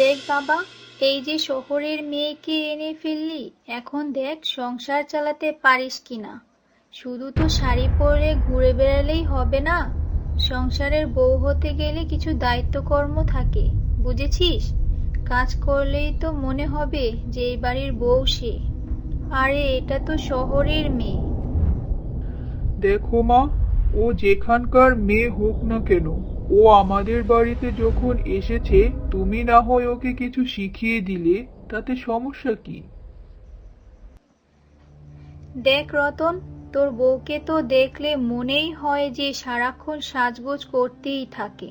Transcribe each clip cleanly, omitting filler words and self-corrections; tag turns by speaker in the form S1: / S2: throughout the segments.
S1: দেখ বাবা, এই যে শহরের মেয়েকে এনে ফেললি, এখন দেখ সংসার চালাতে পারিস কিনা। শুধু তো শাড়ি পরে ঘুরে বেড়ালেই হবে না, সংসারের বউ হতে গেলে কিছু দায়িত্বকর্ম থাকে, বুঝেছিস? কাজ করলেই তো মনে হবে যে এই বাড়ির বউ সে। আরে এটা তো শহরের মেয়ে।
S2: দেখো মা, ও যেখানকার মেয়ে হোক না কেন, ও আমাদের বাড়িতে যখন এসেছে, তুমি না হয় ওকে কিছু শিখিয়ে দিলে, তাতে সমস্যা কি?
S1: দেখ রতন, তোর বউকে তো দেখলে মনেই হয় যে সারাক্ষণ সাজগোজ করতেই থাকে।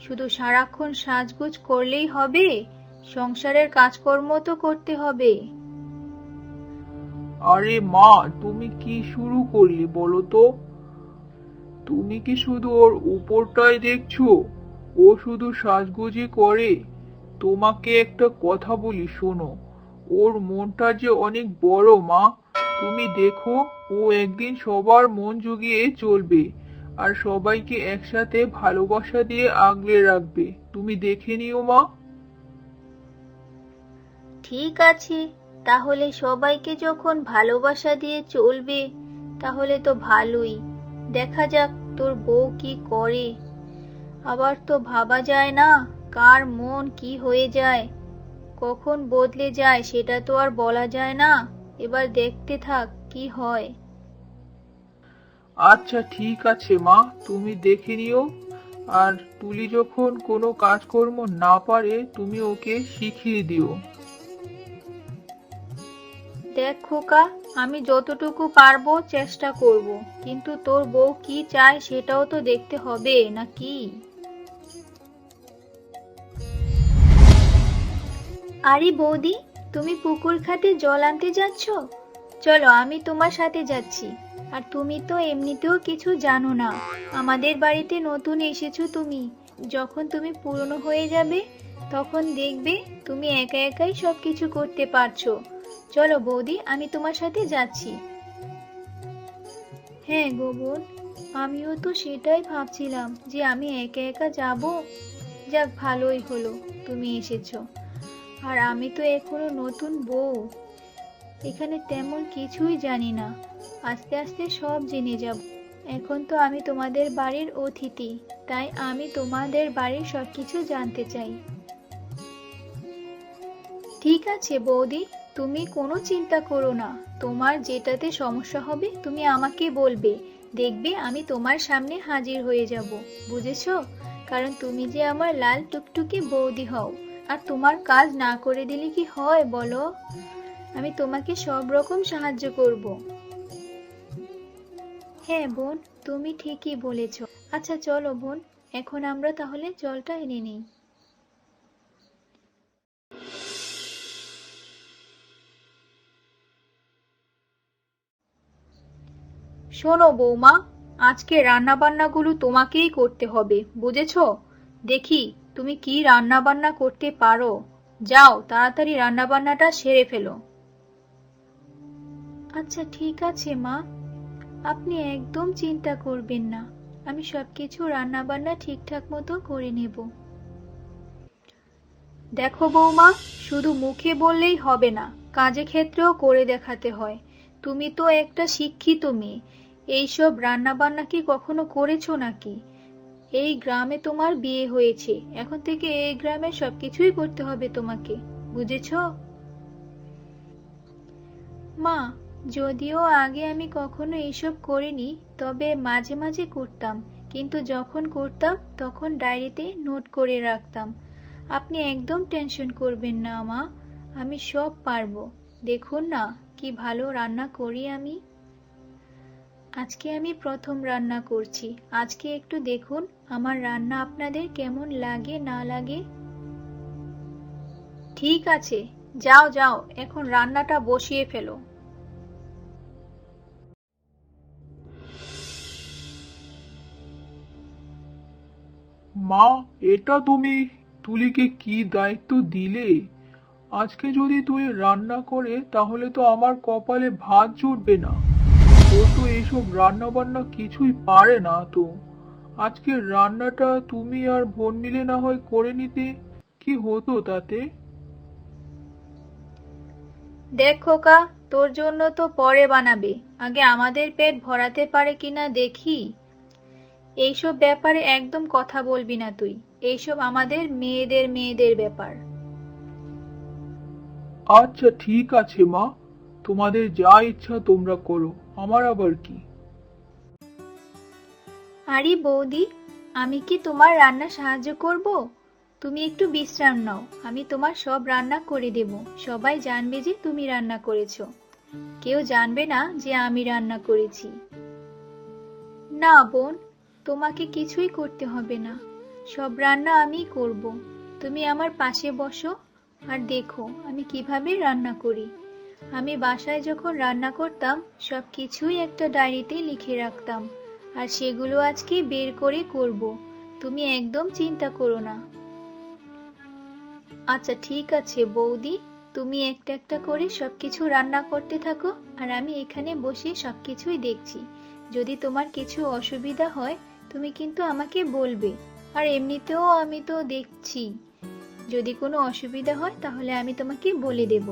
S1: শুধু সারাক্ষণ সাজগোজ করলেই হবে? সংসারের কাজকর্ম তো করতে হবে।
S2: আরে মা, তুমি কি শুরু করলে বলো তো? তুমি কি শুধু ওর উপরটাই দেখছো? ও শুধু সাজগোজই করে? তোমাকে একটা কথা বলি, শোনো। ওর মনটা যে অনেক বড় মা। তুমি দেখো, ও একদিন সবার মন জুগিয়ে চলবে, আর সবাইকে একসাথে ভালোবাসা দিয়ে আগলে রাখবে। তুমি দেখে নিও মা।
S1: ঠিক আছে, তাহলে সবাইকে যখন ভালোবাসা দিয়ে চলবে, তাহলে তো ভালোই। দেখা যাক তোর বউ কি করে। আবার তো ভাবা যায় না কার মন কি হয়ে যায়, কখন বদলে যায় সেটা তো আর বলা যায় না। এবার দেখতে থাক কি হয়।
S2: আচ্ছা ঠিক আছে মা, তুমি দেখে নিও। আর তুলি যখন কোনো কাজকর্ম না পারে, তুমি ওকে শিখিয়ে দিও।
S1: দেখ খোকা, আমি যতটুকু পারবো চেষ্টা করব, কিন্তু তোর বউ কি চায় সেটাও তো দেখতে হবে নাকি? আরে বৌদি, তুমি পুকুর ঘাটে জল আনতে যাচ্ছ? চলো আমি তোমার সাথে যাচ্ছি। আর তুমি তো এমনিতেও কিছু জানো না, আমাদের বাড়িতে নতুন এসেছো তুমি। যখন তুমি পুরনো হয়ে যাবে, তখন দেখবে তুমি একা একাই সবকিছু করতে পারছো। চলো বৌদি, আমি তোমার সাথে যাচ্ছি। হ্যাঁ গো বোন, আমিও তো সেটাই ভাবছিলাম যে আমি একা একা যাব। যাক ভালোই হলো তুমি এসেছো। আর আমি তো এখনো নতুন বউ, এখানে তেমন কিছুই জানি না। আস্তে আস্তে সব জেনে যাব। এখন তো আমি তোমাদের বাড়ির অতিথি, তাই আমি তোমাদের বাড়ির সবকিছু জানতে চাই। ঠিক আছে বৌদি, তুমি কোনো চিন্তা করো না। তোমার যেটাতে সমস্যা হবে তুমি আমাকে বলবে, দেখবে আমি তোমার সামনে হাজির হয়ে যাব। বুঝেছো? কারণ তুমি যে আমার লাল টুকটুকে বৌদি হও। আর তোমার কাজ না করে দিলে কি হয় বলো? আমি তোমাকে সব রকম সাহায্য করব। হ্যাঁ বোন, তুমি ঠিকই বলেছ। আচ্ছা চলো বোন, এখন আমরা তাহলে জলটা এনে নিই। শোনো বৌমা, আজকে রান্না বান্নাগুলো তোমাকেই করতে হবে, বুঝেছো? দেখি তুমি কি রান্না বান্না করতে পারো। যাও তাড়াতাড়ি রান্না বান্নাটা সেরে ফেলো। আচ্ছা ঠিক আছে মা, আপনি একদম চিন্তা করবেন না, আমি সবকিছু রান্না বান্না ঠিকঠাক মতো করে নেব। দেখো বৌমা, শুধু মুখে বললেই হবে না, কাজে ক্ষেত্রেও করে দেখাতে হয়। তুমি তো একটা শিক্ষিত মেয়ে, এইসব রান্না বান্না কি কখনো করেছো নাকি? এই গ্রামে তোমার বিয়ে হয়েছে, এখন থেকে এই গ্রামের সবকিছুই করতে হবে তোমাকে, বুঝেছো? মা, যদিও আগে আমি কখনো এইসব করিনি, তবে মাঝে মাঝে করতাম। কিন্তু যখন করতাম তখন ডায়েরিতে নোট করে রাখতাম। আপনি একদম টেনশন করবেন না মা, আমি সব পারবো। দেখুন না কি ভালো রান্না করি আমি। আজকে আমি প্রথম রান্না করছি, আজকে একটু দেখুন আমার রান্না আপনাদের কেমন লাগে না লাগে। ঠিক আছে, যাও যাও, এখন রান্নাটা বসিয়ে ফেলো।
S2: মা, এটা তুমি তুলিকে কি দায়িত্ব দিলে? আজকে যদি তুই রান্না করে, তাহলে তো আমার কপালে ভাত জুটবে না। ও তো এইসব রান্না বান্না কিছুই পারে না তো। আজকে রান্নাটা তুমি আর বোন মিলে না হয় করে নিতে, কি হতো তাতে?
S1: দেখ খোকা, তোর জন্য তো পরে বানাবে, আগে আমাদের পেট ভরাতে পারে কিনা দেখি। এইসব ব্যাপারে একদম কথা বলবি না তুই। এইসব আমাদের মেয়েদের ব্যাপার।
S2: আচ্ছা ঠিক আছে মা, তোমাদের যা ইচ্ছা তোমরা করো, আমার আবার কি।
S1: আরে বৌদি, আমি কি তোমার রান্না সাহায্য করব? তুমি একটু বিশ্রাম নাও, আমি তোমার সব রান্না করে দেব। সবাই জানবে যে তুমি রান্না করেছো, কেউ জানবে না যে আমি রান্না করেছি। না বোন, তোমাকে কিছুই করতে হবে না, সব রান্না আমিই করব। তুমি আমার পাশে বসো আর দেখো আমি কিভাবে রান্না করি। আমি বাসায় যখন রান্না করতাম সব কিছুই একটা ডায়েরিতে লিখে রাখতাম, আর সেগুলো আজকে বের করে করব। তুমি একদম চিন্তা করো না। আচ্ছা ঠিক আছে বৌদি, তুমি একটা একটা করে সবকিছু রান্না করতে থাকো, আর আমি এখানে বসে সবকিছুই দেখছি। যদি তোমার কিছু অসুবিধা হয় তুমি কিন্তু আমাকে বলবে। আর এমনিতেও আমি তো দেখছি, যদি কোনো অসুবিধা হয় তাহলে আমি তোমাকে বলে দেব।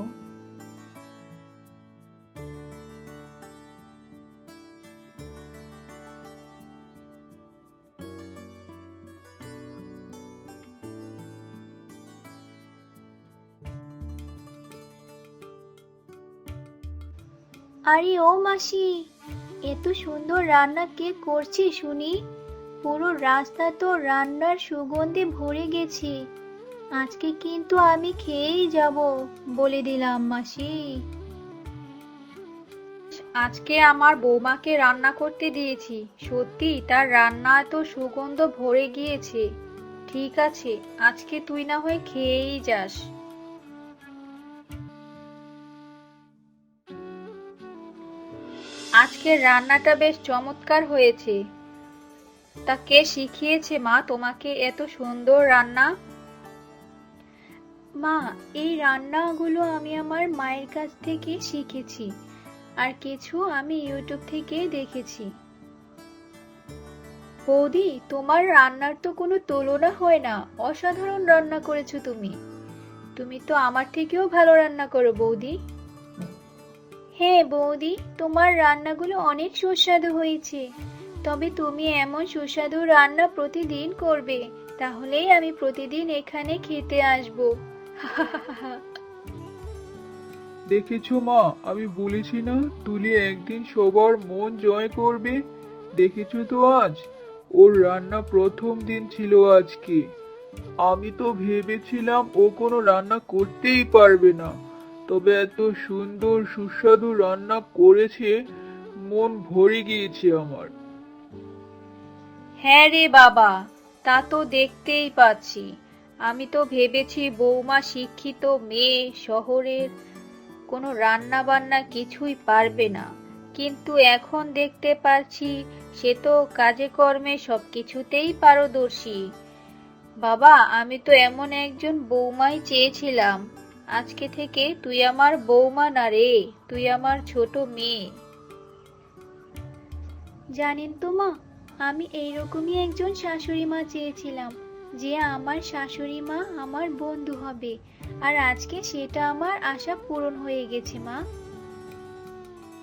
S1: আরে ও মাসি, এত সুন্দর রান্না কে করছে শুনি? পুরো রাস্তা তো রান্নার সুগন্ধে ভরে গেছে। আজকে কিন্তু আমি খেয়েই যাব, বলে দিলাম মাসি। আজকে আমার বৌমাকে রান্না করতে দিয়েছি, সত্যি তার রান্না এত সুগন্ধ ভরে গিয়েছে। ঠিক আছে, আজকে তুই না হয় খেয়েই যাস। আজকের রান্নাটা বেশ চমৎকার হয়েছে। তা কে শিখিয়েছে মা তোমাকে এত সুন্দর রান্না? মা, এই রান্নাগুলো আমি আমার মায়ের কাছ থেকে শিখেছি, আর কিছু আমি ইউটিউব থেকে দেখেছি। বৌদি, তোমার রান্নার তো কোনো তুলনা হয় না, অসাধারণ রান্না করেছো তুমি। তুমি তো আমার থেকেও ভালো রান্না করো বৌদি। হ্যাঁ বৌদি, তোমার রান্নাগুলো অনেক সুস্বাদু হয়েছে। তবে তুমি এমন সুস্বাদু রান্না প্রতিদিন করবে, তাহলেই আমি প্রতিদিন এখানে খেতে আসবো।
S2: দেখেছো মা, আমি বলেছি না তুলি একদিন সবার মন জয় করবে। দেখেছো তো আজ ওর রান্না প্রথম দিন ছিল আজকে। আমি তো ভেবেছিলাম ও কোনো রান্না করতেই পারবে না, তবে এত সুন্দর সুস্বাদু রান্না করেছে, মন ভরে গিয়েছে আমার।
S1: হ্যাঁ রে বাবা, তা তো দেখতেই পাচ্ছি। আমি তো ভেবেছি বৌমা শিক্ষিত মেয়ে, শহরের কোনো রান্না বান্না কিছুই পারবে না, কিন্তু এখন দেখতে পারছি সে তো কাজে কর্মে সবকিছুতেই পারদর্শী। বাবা, আমি তো এমন একজন বৌমাই চেয়েছিলাম। আজকে থেকে তুই আমার বৌমা না রে, তুই আমার ছোট মেয়ে। জানেন তো মা, আমি এইরকমই একজন শাশুড়ি মা চেয়েছিলাম, যে আমার শাশুড়ি মা আমার বন্ধু হবে। আর আজকে সেটা আমার আশা পূরণ হয়ে গেছে মা।